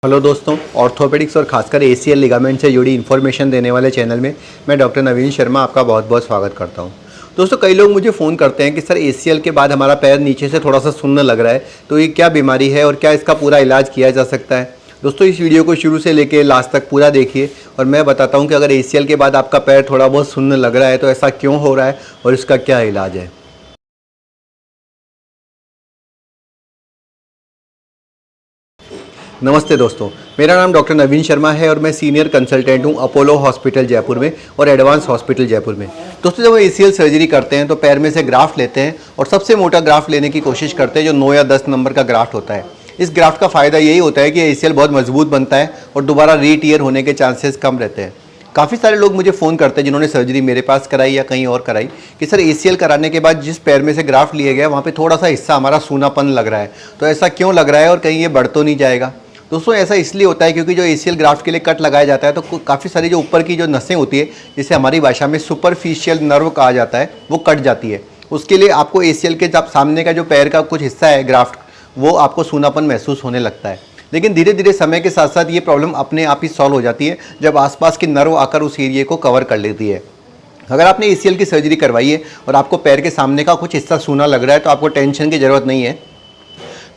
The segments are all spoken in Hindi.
हेलो दोस्तों, ऑर्थोपेडिक्स और खासकर एसीएल लिगामेंट से जुड़ी इन्फॉर्मेशन देने वाले चैनल में मैं डॉक्टर नवीन शर्मा आपका बहुत बहुत स्वागत करता हूं। दोस्तों, कई लोग मुझे फ़ोन करते हैं कि सर एसीएल के बाद हमारा पैर नीचे से थोड़ा सा सुन्न लग रहा है, तो ये क्या बीमारी है और क्या इसका पूरा इलाज किया जा सकता है। दोस्तों, इस वीडियो को शुरू से लेकर लास्ट तक पूरा देखिए और मैं बताता हूँ कि अगर एसीएल के बाद आपका पैर थोड़ा बहुत सुन्न लग रहा है तो ऐसा क्यों हो रहा है और इसका क्या इलाज है। नमस्ते दोस्तों, मेरा नाम डॉक्टर नवीन शर्मा है और मैं सीनियर कंसल्टेंट हूं अपोलो हॉस्पिटल जयपुर में और एडवांस हॉस्पिटल जयपुर में। दोस्तों, जब हम एसीएल सर्जरी करते हैं तो पैर में से ग्राफ्ट लेते हैं और सबसे मोटा ग्राफ्ट लेने की कोशिश करते हैं जो 9 या 10 नंबर का ग्राफ्ट होता है। इस ग्राफ्ट का फ़ायदा यही होता है कि एसीएल बहुत मजबूत बनता है और दोबारा रीटीयर होने के चांसेस कम रहते हैं। काफ़ी सारे लोग मुझे फ़ोन करते हैं जिन्होंने सर्जरी मेरे पास कराई या कहीं और कराई कि सर एसीएल कराने के बाद जिस पैर में से ग्राफ्ट लिए गया वहाँ पे थोड़ा सा हिस्सा हमारा सूनापन लग रहा है, तो ऐसा क्यों लग रहा है और कहीं ये बढ़ तो नहीं जाएगा। दोस्तों, ऐसा इसलिए होता है क्योंकि जो एसीएल ग्राफ्ट के लिए कट लगाया जाता है तो काफ़ी सारी जो ऊपर की जो नसें होती है, जिसे हमारी भाषा में सुपरफिशियल नर्व कहा जाता है, वो कट जाती है। उसके लिए आपको एसीएल के जब सामने का जो पैर का कुछ हिस्सा है ग्राफ्ट, वो आपको सूनापन महसूस होने लगता है। लेकिन धीरे धीरे समय के साथ साथ ये प्रॉब्लम अपने आप ही सॉल्व हो जाती है जब आसपास की नर्व आकर उस एरिया को कवर कर लेती है। अगर आपने एसीएल की सर्जरी करवाई है और आपको पैर के सामने का कुछ हिस्सा सूना लग रहा है तो आपको टेंशन की ज़रूरत नहीं है।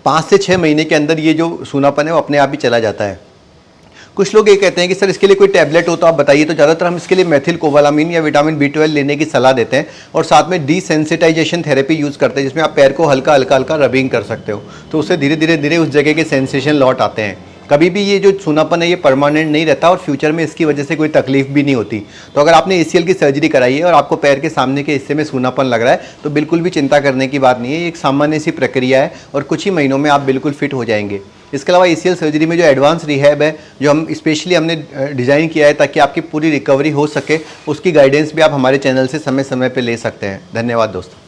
5 से 6 महीने के अंदर ये जो सूनापन है वो अपने आप ही चला जाता है। कुछ लोग ये कहते हैं कि सर इसके लिए कोई टैबलेट हो तो आप बताइए, तो ज़्यादातर हम इसके लिए मेथिल कोबालामिन या विटामिन B12 लेने की सलाह देते हैं और साथ में डीसेंसिटाइजेशन थेरेपी यूज़ करते हैं जिसमें आप पैर को हल्का हल्का हल्का रबिंग कर सकते हो, तो उससे धीरे धीरे धीरे उस जगह के सेंसेशन लौट आते हैं। कभी भी ये जो सूनापन है ये परमानेंट नहीं रहता और फ्यूचर में इसकी वजह से कोई तकलीफ भी नहीं होती। तो अगर आपने एसीएल की सर्जरी कराई है और आपको पैर के सामने के हिस्से में सूनापन लग रहा है तो बिल्कुल भी चिंता करने की बात नहीं है। ये एक सामान्य सी प्रक्रिया है और कुछ ही महीनों में आप बिल्कुल फिट हो जाएंगे। इसके अलावा एसीएल सर्जरी में जो एडवांस रिहैब है जो हम स्पेशली हमने डिज़ाइन किया है ताकि आपकी पूरी रिकवरी हो सके, उसकी गाइडेंस भी आप हमारे चैनल से समय समय पर ले सकते हैं। धन्यवाद दोस्तों।